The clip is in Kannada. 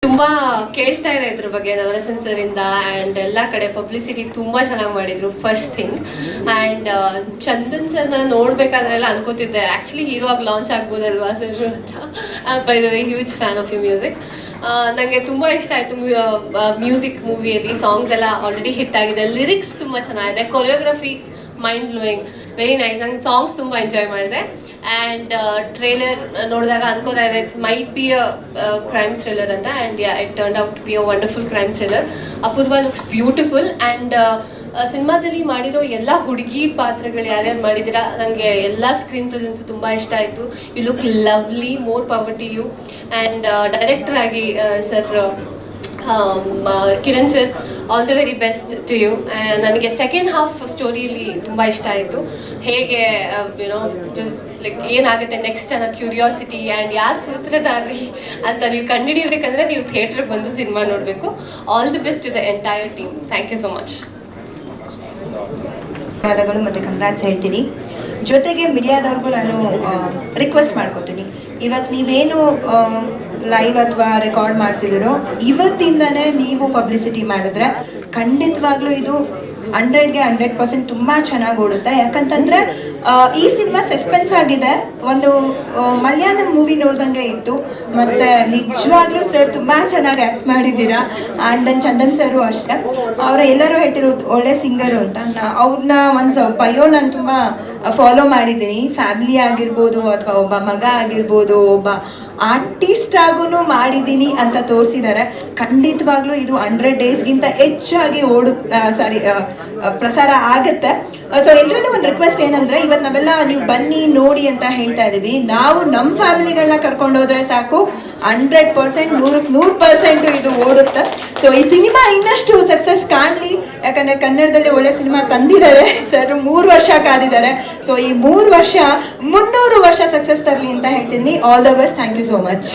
ತುಂಬಾ ಕೇಳ್ತಾ ಇದೆ ಇದ್ರ ಬಗ್ಗೆ ನವರಸನ್ ಸರ್ ಇಂದ ಅಂಡ್ ಎಲ್ಲ ಕಡೆ ಪಬ್ಲಿಸಿಟಿ ತುಂಬಾ ಚೆನ್ನಾಗಿ ಮಾಡಿದ್ರು first thing. And Chandan sir ನಾನು ನೋಡ್ಬೇಕಾದ್ರೆಲ್ಲ ಅನ್ಕೋತಿದ್ದೆ ಆಕ್ಚುಲಿ ಹೀರೋ ಆಗಿ ಲಾಂಚ್ ಆಗ್ಬೋದಲ್ವಾ ಸರ್ ಅಂತ. By the way huge fan of you music. ನನಗೆ ತುಂಬಾ ಇಷ್ಟ ಆಯ್ತು ಮ್ಯೂಸಿಕ್ ಮೂವಿಯಲ್ಲಿ. ಸಾಂಗ್ಸ್ ಎಲ್ಲ ಆಲ್ರೆಡಿ ಹಿಟ್ ಆಗಿದೆ, ಲಿರಿಕ್ಸ್ ತುಂಬಾ ಚೆನ್ನಾಗಿದೆ, choreography mind blowing, very nice. ನಂಗೆ ಸಾಂಗ್ಸ್ ತುಂಬ ಎಂಜಾಯ್ ಮಾಡಿದೆ. ಆ್ಯಂಡ್ ಟ್ರೇಲರ್ ನೋಡಿದಾಗ ಅನ್ಕೋತಾ ಇದೆ it might be a crime thriller ಅಂತ. And it turn out to be a wonderful crime thriller. Apoorva looks beautiful. And ಸಿನಿಮಾದಲ್ಲಿ ಮಾಡಿರೋ ಎಲ್ಲ ಹುಡುಗಿ ಪಾತ್ರಗಳು ಯಾರ್ಯಾರು ಮಾಡಿದ್ದೀರಾ, ನನಗೆ ಎಲ್ಲ ಸ್ಕ್ರೀನ್ ಪ್ರೆಸೆನ್ಸು ತುಂಬ ಇಷ್ಟ ಆಯಿತು. You look lovely, more power to you. And director ಆಗಿ sir Kiran sir, all the very best to you. ನನಗೆ ಸೆಕೆಂಡ್ ಹಾಫ್ ಸ್ಟೋರಿಯಲ್ಲಿ ತುಂಬ ಇಷ್ಟ ಆಯಿತು. ಹೇಗೆ ಯುನೋ ಲೈಕ್ ಏನಾಗುತ್ತೆ ನೆಕ್ಸ್ಟ್ ಅನ್ನೋ ಕ್ಯೂರಿಯಾಸಿಟಿ. ಆ್ಯಂಡ್ ಯಾರು ಸೂತ್ರಧಾರಿ ಅಂತ ನೀವು ಕಂಡುಹಿಡಿಯಬೇಕಂದ್ರೆ ನೀವು ಥಿಯೇಟ್ರಿಗೆ ಬಂದು ಸಿನಿಮಾ ನೋಡಬೇಕು. All the best to the entire team. Thank you so much. ಧನ್ಯವಾದಗಳು ಮತ್ತು ಕಂಗ್ರಾಟ್ಸ್ ಹೇಳ್ತೀನಿ. ಜೊತೆಗೆ ಮೀಡಿಯಾದವ್ರಿಗೂ ನಾನು ರಿಕ್ವೆಸ್ಟ್ ಮಾಡ್ಕೋತೀನಿ, ಇವತ್ತು ನೀವೇನು ಲೈವ್ ಅಥವಾ ರೆಕಾರ್ಡ್ ಮಾಡ್ತಿದ್ದೀರೋ ಇವತ್ತಿಂದನೇ ನೀವು ಪಬ್ಲಿಸಿಟಿ ಮಾಡಿದ್ರೆ ಖಂಡಿತವಾಗ್ಲೂ ಇದು 100ಗೆ 100% ತುಂಬ ಚೆನ್ನಾಗಿ ಓಡುತ್ತೆ. ಯಾಕಂತಂದರೆ ಈ ಸಿನಿಮಾ ಸಸ್ಪೆನ್ಸ್ ಆಗಿದೆ, ಒಂದು ಮಲಯಾಳಂ ಮೂವಿ ನೋಡ್ದಂಗೆ ಇತ್ತು. ಮತ್ತು ನಿಜವಾಗ್ಲೂ ಸರ್ ತುಂಬ ಚೆನ್ನಾಗಿ ಆ್ಯಕ್ಟ್ ಮಾಡಿದ್ದೀರಾ. ಆ್ಯಂಡ್ ದೆನ್ ಚಂದನ್ ಸರು ಅಷ್ಟೇ, ಅವರು ಎಲ್ಲರೂ ಹೇಳ್ತಿರೋದು ಒಳ್ಳೆ ಸಿಂಗರು ಅಂತ. ಅವ್ರನ್ನ ಒಂದು ಬಯೋ ನಾನು ತುಂಬ ಫಾಲೋ ಮಾಡಿದ್ದೀನಿ. ಫ್ಯಾಮಿಲಿ ಆಗಿರ್ಬೋದು ಅಥವಾ ಒಬ್ಬ ಮಗ ಆಗಿರ್ಬೋದು, ಒಬ್ಬ ಆರ್ಟಿಸ್ಟ್ ಆಗೂ ಮಾಡಿದ್ದೀನಿ ಅಂತ ತೋರಿಸಿದ್ದಾರೆ. ಖಂಡಿತವಾಗ್ಲೂ ಇದು 100 ಡೇಸ್ಗಿಂತ ಹೆಚ್ಚಾಗಿ ಪ್ರಸಾರ ಆಗುತ್ತೆ. ಸೊ ಎಲ್ಲರಲ್ಲೂ ಒಂದು ರಿಕ್ವೆಸ್ಟ್ ಏನಂದರೆ, ಇವತ್ತು ನಾವೆಲ್ಲ ನೀವು ಬನ್ನಿ ನೋಡಿ ಅಂತ ಹೇಳ್ತಾ ಇದ್ದೀವಿ. ನಾವು ನಮ್ಮ ಫ್ಯಾಮಿಲಿಗಳನ್ನ ಕರ್ಕೊಂಡೋದ್ರೆ ಸಾಕು, 100% 100% ಇದು ಓಡುತ್ತೆ. ಸೊ ಈ ಸಿನಿಮಾ ಇನ್ನಷ್ಟು ಸಕ್ಸಸ್ ಕಾಣಲಿ. ಯಾಕಂದರೆ ಕನ್ನಡದಲ್ಲಿ ಒಳ್ಳೆ ಸಿನಿಮಾ ತಂದಿದ್ದಾರೆ ಸರ್, 3 ವರ್ಷ ಕಾದಿದ್ದಾರೆ. ಸೊ ಈ 3 ವರ್ಷ 300 ವರ್ಷ ಸಕ್ಸಸ್ ತರಲಿ ಅಂತ ಹೇಳ್ತಿದ್ದೀನಿ. All the best. Thank you so much.